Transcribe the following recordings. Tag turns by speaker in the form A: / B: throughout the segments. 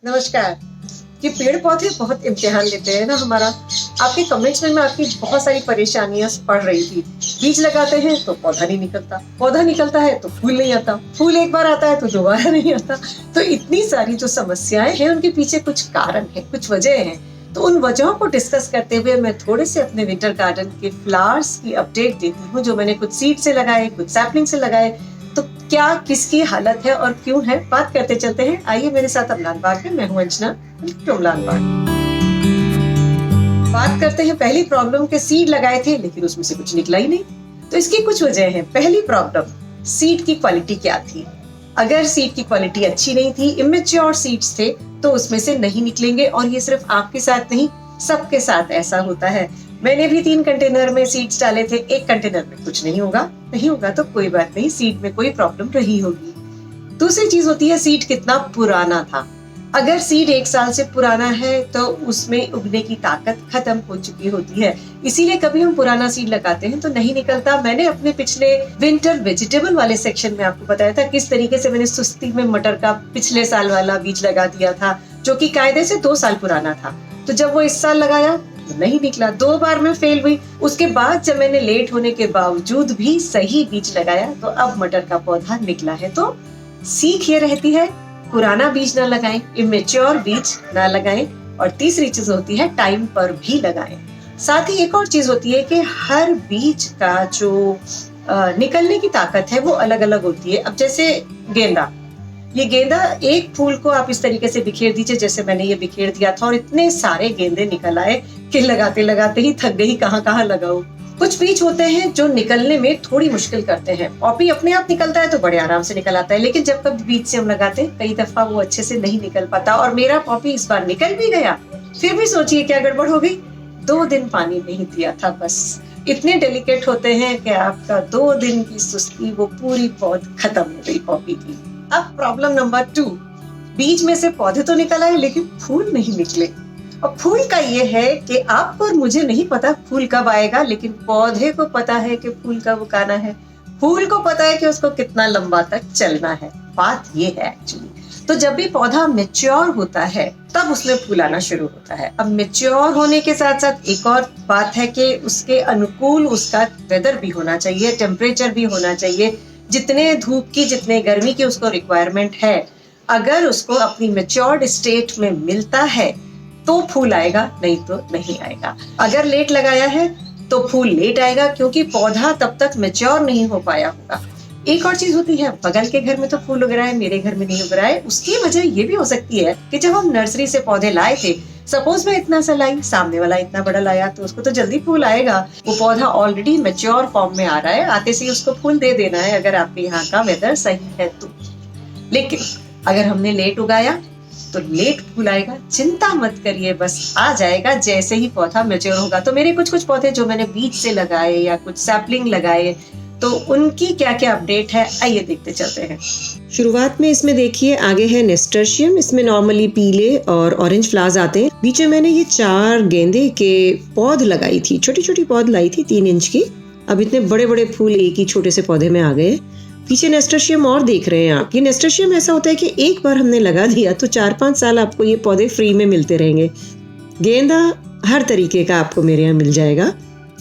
A: नमस्कार। ये पेड़ पौधे बहुत इम्तिहान लेते हैं ना हमारा। आपके कमेंट्स में मैं आपकी बहुत सारी परेशानियां पढ़ रही थी। बीज लगाते हैं तो पौधा नहीं निकलता, पौधा निकलता है तो फूल नहीं आता, फूल एक बार आता है तो दोबारा नहीं आता। तो इतनी सारी जो समस्याएं हैं उनके पीछे कुछ कारण है, कुछ वजह है। तो उन वजहों को डिस्कस करते हुए मैं थोड़े से अपने विंटर गार्डन के फ्लावर्स की अपडेट देती हूँ, जो मैंने कुछ सीड से लगाए, कुछ सैपलिंग से लगाए। तो क्या किसकी हालत है और क्यों है, बात करते चलते हैं। आइए मेरे साथ अमलान बाग में। मैं हूँ अंजना, अमलान बाग। बात करते हैं पहली प्रॉब्लम के। सीड लगाए थे लेकिन उसमें से कुछ निकला ही नहीं। तो इसकी कुछ वजह है। पहली प्रॉब्लम, सीड की क्वालिटी क्या थी। अगर सीड की क्वालिटी अच्छी नहीं थी, इमेच्योर सीड्स थे, तो उसमें से नहीं निकलेंगे। और ये सिर्फ आपके साथ नहीं, सबके साथ ऐसा होता है। मैंने भी 3 कंटेनर में सीड्स डाले थे, एक कंटेनर में कुछ नहीं होगा तो कोई बात नहीं, सीड में कोई प्रॉब्लम रही होगी। दूसरी चीज होती है सीड कितना पुराना था। अगर सीड 1 साल से पुराना है तो उसमें उगने की ताकत खत्म हो चुकी होती है। इसीलिए कभी हम पुराना सीड लगाते हैं तो नहीं निकलता। मैंने अपने पिछले विंटर वेजिटेबल वाले सेक्शन में आपको बताया था किस तरीके से मैंने सुस्ती में मटर का पिछले साल वाला बीज लगा दिया था, जो कि कायदे से 2 साल पुराना था। तो जब वो इस साल लगाया तो नहीं निकला, 2 बार में फेल हुई। उसके बाद जब मैंने लेट होने के बावजूद भी सही बीज लगाया तो अब मटर का पौधा निकला है। तो सीख ये रहती है, पुराना बीज ना लगाएं, इमेच्योर बीज ना लगाएं। और तीसरी चीज होती है टाइम पर भी लगाएं। साथ ही एक और चीज होती है कि हर बीज का जो निकलने की ताकत है वो अलग अलग होती है। अब जैसे गेंदा, ये गेंदा एक फूल को आप इस तरीके से बिखेर दीजिए जैसे मैंने ये बिखेर दिया था, और इतने सारे गेंदे निकल आए कि लगाते लगाते ही थक गई, कहाँ लगाऊं। कुछ बीज होते हैं जो निकलने में थोड़ी मुश्किल करते हैं। पॉपी अपने आप निकलता है तो बड़े आराम से निकल आता है, लेकिन जब कभी बीज से हम लगाते हैं कई दफा वो अच्छे से नहीं निकल पाता। और मेरा पॉपी इस बार निकल भी गया, फिर भी सोचिए क्या गड़बड़ हो गई। 2 दिन पानी नहीं दिया था बस। इतने डेलिकेट होते हैं कि आपका 2 दिन की सुस्ती वो पूरी पौध खत्म हो गई पॉपी की। अब प्रॉब्लम नंबर 2, बीज में से पौधे तो निकल आए लेकिन फूल नहीं निकले। और फूल का ये है कि आपको और मुझे नहीं पता फूल कब आएगा, लेकिन पौधे को पता है कि फूल कब उगाना है, फूल को पता है कि उसको कितना लंबा तक चलना है। बात ये है एक्चुअली। तो जब भी पौधा मैच्योर होता है तब उसमें फूल आना शुरू होता है। अब मैच्योर होने के साथ साथ एक और बात है कि उसके अनुकूल उसका वेदर भी होना चाहिए, टेम्परेचर भी होना चाहिए। जितने धूप की, जितने गर्मी की उसको रिक्वायरमेंट है, अगर उसको अपनी मैच्योर्ड स्टेट में मिलता है तो फूल आएगा, नहीं तो नहीं आएगा। अगर लेट लगाया है तो फूल लेट आएगा, क्योंकि पौधा तब तक मैच्योर नहीं हो पाया होगा। एक और चीज होती है, बगल के घर में तो फूल उग रहा है, मेरे घर में नहीं उग रहा है। उसकी वजह ये भी हो सकती है कि जब हम नर्सरी से पौधे लाए थे, सपोज मैं इतना सा लाई, सामने वाला इतना बड़ा लाया, तो उसको तो जल्दी फूल आएगा। वो पौधा ऑलरेडी मैच्योर फॉर्म में आ रहा है, आते से उसको फूल दे देना है अगर आपके यहाँ का वेदर सही है तो। लेकिन अगर हमने लेट उगाया तो लेट फूल आएगा। चिंता मत करिए, बस आ जाएगा जैसे ही पौधा मैच्योर होगा। तो मेरे कुछ पौधे जो मैंने बीज से लगाए या कुछ सैपलिंग लगाए, तो उनकी क्या क्या अपडेट है, आइए देखते चलते हैं।
B: शुरुआत में इसमें देखिए आगे है नेस्टर्शियम। इसमें नॉर्मली पीले और ऑरेंज फ्लावर्स आते हैं। बीच में मैंने ये 4 गेंदे के पौध लगाई थी, छोटी छोटी पौध लाई थी 3 इंच की। अब इतने बड़े बड़े फूल एक ही छोटे से पौधे में आ गए। पीछे नेस्टर्शियम और देख रहे हैं आप। ये नेस्टर्शियम ऐसा होता है कि एक बार हमने लगा दिया तो 4-5 साल आपको ये पौधे फ्री में मिलते रहेंगे। गेंदा हर तरीके का आपको मेरे यहाँ मिल जाएगा।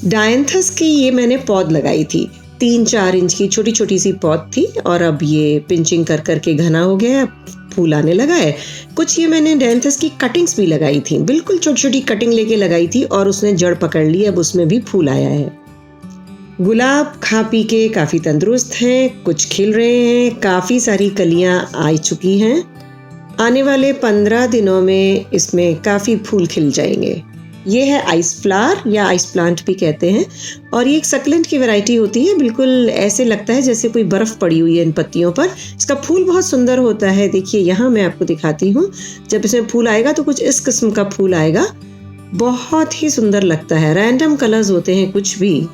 B: डायंथस की ये मैंने पौध लगाई थी, 3-4 इंच की छोटी छोटी सी पौध थी, और अब ये पिंचिंग कर करके घना हो गया है, फूल आने लगा है। कुछ ये मैंने डायंथस की कटिंग्स भी लगाई थी, बिल्कुल छोटी छोटी कटिंग लेके लगाई थी, और उसने जड़ पकड़ ली, अब उसमें भी फूल आया है। गुलाब खा पी के काफ़ी तंदुरुस्त हैं, कुछ खिल रहे हैं, काफ़ी सारी कलियां आ चुकी हैं। आने वाले 15 दिनों में इसमें काफ़ी फूल खिल जाएंगे। ये है आइस फ्लावर या आइस प्लांट भी कहते हैं, और ये एक सक्लेंट की वैरायटी होती है। बिल्कुल ऐसे लगता है जैसे कोई बर्फ़ पड़ी हुई है इन पत्तियों पर। इसका फूल बहुत सुंदर होता है। देखिए यहाँ मैं आपको दिखाती हूँ, जब इसमें फूल आएगा तो कुछ इस किस्म का फूल आएगा, बहुत ही सुंदर लगता है। रैंडम कलर्स होते हैं कुछ भी।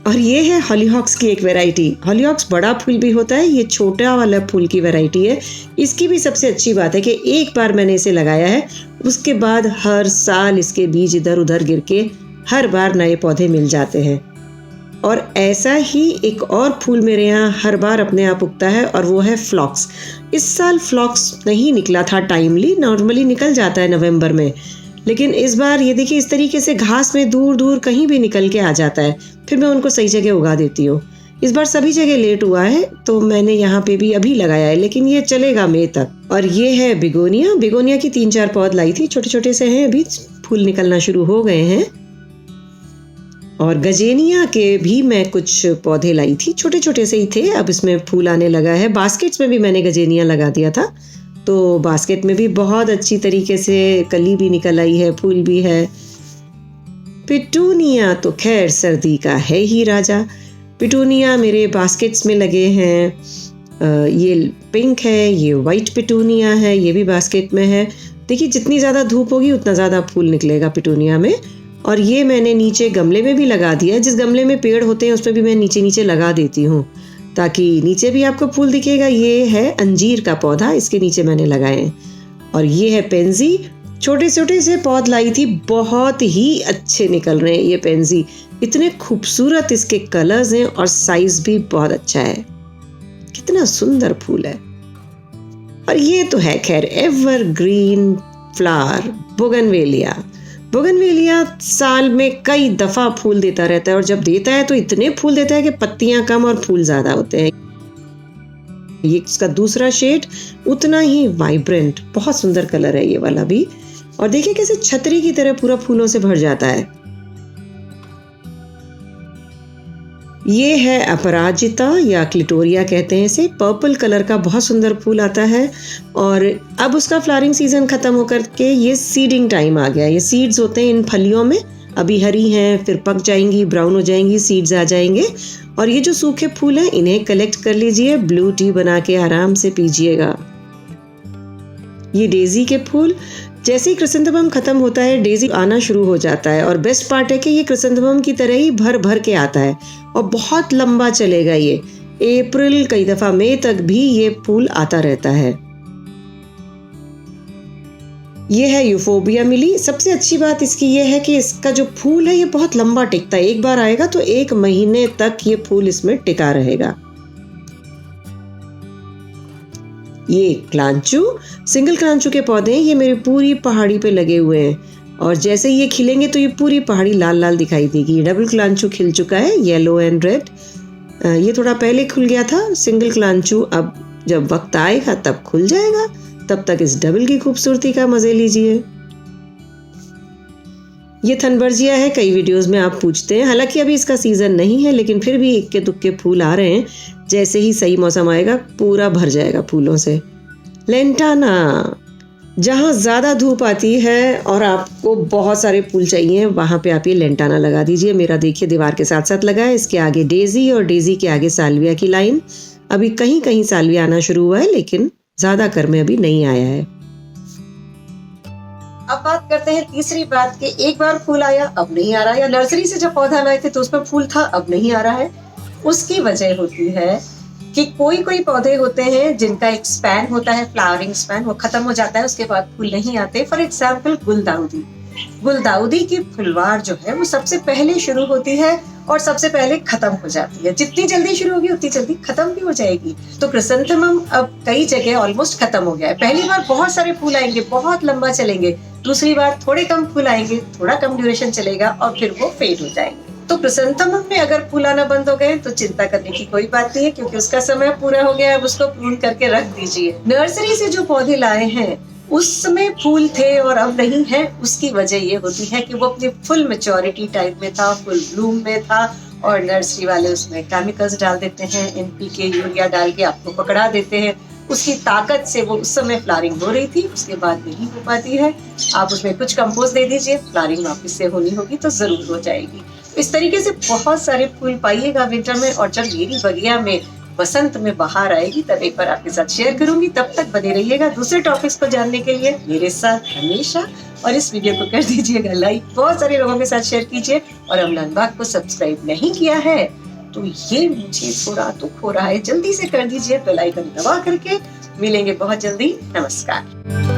B: और ये है हॉलीहॉक्स की एक वैरायटी। हॉलीहॉक्स बड़ा फूल भी होता है, ये छोटा वाला फूल की वैरायटी है। इसकी भी सबसे अच्छी बात है कि एक बार मैंने इसे लगाया है, उसके बाद हर साल इसके बीज इधर उधर गिर के हर बार नए पौधे मिल जाते हैं। और ऐसा ही एक और फूल मेरे यहाँ हर बार अपने आप उगता है और वो है फ्लॉक्स। इस साल फ्लॉक्स नहीं निकला था टाइमली, नॉर्मली निकल जाता है नवंबर में, लेकिन इस बार ये देखिए इस तरीके से घास में दूर दूर कहीं भी निकल के आ जाता है, फिर मैं उनको सही जगह उगा देती हूँ। इस बार सभी जगह लेट हुआ है तो मैंने यहाँ पे भी अभी लगाया है, लेकिन ये चलेगा मई तक। और ये है बिगोनिया। बिगोनिया की 3-4 पौध लाई थी, छोटे छोटे से हैं, अभी फूल निकलना शुरू हो गए हैं। और गजेनिया के भी मैं कुछ पौधे लाई थी, छोटे छोटे से ही थे, अब इसमें फूल आने लगा है। बास्केट्स में भी मैंने गजेनिया लगा दिया था, तो बास्केट में भी बहुत अच्छी तरीके से कली भी निकल आई है, फूल भी है। पिटूनिया तो खैर सर्दी का है ही राजा। पिटूनिया मेरे बास्केट्स में लगे हैं। ये पिंक है, ये वाइट पिटूनिया है, ये भी बास्केट में है। देखिए जितनी ज़्यादा धूप होगी उतना ज़्यादा फूल निकलेगा पिटूनिया में। और ये मैंने नीचे गमले में भी लगा दिया, जिस गमले में पेड़ होते हैं उसमें भी मैं नीचे नीचे लगा देती हूँ ताकि नीचे भी आपको फूल दिखेगा। ये है अंजीर का पौधा, इसके नीचे मैंने लगाए हैं। और ये है पेंजी, छोटे छोटे से पौध लाई थी, बहुत ही अच्छे निकल रहे हैं ये पेंजी, इतने खूबसूरत इसके कलर्स हैं और साइज भी बहुत अच्छा है, कितना सुंदर फूल है। और ये तो है खैर एवरग्रीन फ्लावर बोगनवेलिया। बोगनवेलिया साल में कई दफा फूल देता रहता है और जब देता है तो इतने फूल देता है कि पत्तियां कम और फूल ज्यादा होते हैं। ये इसका दूसरा शेड उतना ही वाइब्रेंट, बहुत सुंदर कलर है ये वाला भी। और देखिए कैसे छतरी की तरह पूरा फूलों से भर जाता है। ये है अपराजिता या क्लिटोरिया कहते हैं इसे, पर्पल कलर का बहुत सुंदर फूल आता है। और अब उसका फ्लावरिंग सीजन खत्म होकर के ये सीडिंग टाइम आ गया। ये सीड्स होते हैं इन फलियों में, अभी हरी हैं, फिर पक जाएंगी, ब्राउन हो जाएंगी, सीड्स आ जाएंगे। और ये जो सूखे फूल हैं इन्हें कलेक्ट कर लीजिए, ब्लू टी बना के आराम से पीजिएगा। ये डेजी के फूल, जैसे ही क्रिसेंथेमम खत्म होता है डेजी आना शुरू हो जाता है। और बेस्ट पार्ट है कि ये क्रिसेंथेमम की तरह ही भर भर के आता है और बहुत लंबा चलेगा। ये अप्रैल, कई दफा मई तक भी ये फूल आता रहता है। ये है यूफोबिया मिली। सबसे अच्छी बात इसकी ये है कि इसका जो फूल है ये बहुत लंबा टिकता है, एक बार आएगा तो 1 महीने तक ये फूल इसमें टिका रहेगा। ये क्लांचू, सिंगल क्लांचू के पौधे हैं, ये मेरी पूरी पहाड़ी पे लगे हुए हैं और जैसे ये खिलेंगे तो ये पूरी पहाड़ी लाल लाल दिखाई देगी। डबल क्लांचू खिल चुका है, येलो एंड रेड। ये थोड़ा पहले खुल गया था सिंगल क्लांचू, अब जब वक्त आएगा तब खुल जाएगा। तब तक इस डबल की खूबसूरती का मजे लीजिए। ये थनबर्जिया है, कई वीडियोस में आप पूछते हैं, हालांकि अभी इसका सीजन नहीं है लेकिन फिर भी इक्के दुक्के फूल आ रहे हैं। जैसे ही सही मौसम आएगा पूरा भर जाएगा फूलों से। लेंटाना, जहाँ ज्यादा धूप आती है और आपको बहुत सारे फूल चाहिए वहां पे आप ये लेंटाना लगा दीजिए। मेरा देखिए दीवार के साथ साथ लगा है, इसके आगे डेजी और डेजी के आगे साल्विया की लाइन। अभी कहीं कहीं साल्विया आना शुरू हुआ है लेकिन ज्यादा कर में अभी नहीं आया है।
A: अब बात करते हैं तीसरी बात के, एक बार फूल आया अब नहीं आ रहा, या नर्सरी से जब पौधा लाए थे तो उसमें फूल था अब नहीं आ रहा है। उसकी वजह होती है कि कोई कोई पौधे होते हैं जिनका एक स्पैन होता है, फ्लावरिंग स्पैन, वो खत्म हो जाता है, उसके बाद फूल नहीं आते। फॉर एग्जाम्पल गुलदाउदी, गुलदाउदी की फुलवार जो है वो सबसे पहले शुरू होती है और सबसे पहले खत्म हो जाती है। जितनी जल्दी शुरू होगी उतनी जल्दी खत्म भी हो जाएगी। तो क्रिसेंथेमम अब कई जगह ऑलमोस्ट खत्म हो गया है। पहली बार बहुत सारे फूल आएंगे, बहुत लंबा चलेंगे, दूसरी बार थोड़े कम फूल आएंगे, थोड़ा कम ड्यूरेशन चलेगा और फिर वो फेड हो जाएंगे। तो क्रिसेंथेमम में अगर फूल आना बंद हो गए तो चिंता करने की कोई बात नहीं है, क्योंकि उसका समय पूरा हो गया है, अब उसको प्रून करके रख दीजिए। नर्सरी से जो पौधे लाए हैं उसमें फूल थे और अब नहीं है, उसकी वजह ये होती है कि वो अपनी फुल मैच्योरिटी टाइम में था, फुल ब्लूम में था और नर्सरी वाले उसमें केमिकल्स डाल देते हैं, NPK यूरिया डाल के आपको पकड़ा देते हैं। उसकी ताकत से वो उस समय फ्लावरिंग हो रही थी, उसके बाद नहीं हो पाती है। आप उसमें कुछ कंपोस्ट दे दीजिए, फ्लावरिंग वापस से होनी होगी तो जरूर हो जाएगी। इस तरीके से बहुत सारे फूल पाइएगा विंटर में, और जब मेरी बगिया में बसंत में बाहर आएगी तब एक बार आपके साथ शेयर करूंगी। तब तक बने रहिएगा दूसरे टॉपिक्स को जानने के लिए मेरे साथ हमेशा, और इस वीडियो को कर दीजिएगा लाइक, बहुत सारे लोगों के साथ शेयर कीजिए, और अमलान बाग को सब्सक्राइब नहीं किया है तो ये मुझे थोड़ा दुख हो रहा है, जल्दी से कर दीजिए बेल आइकन दबा करके। मिलेंगे बहुत जल्दी, नमस्कार।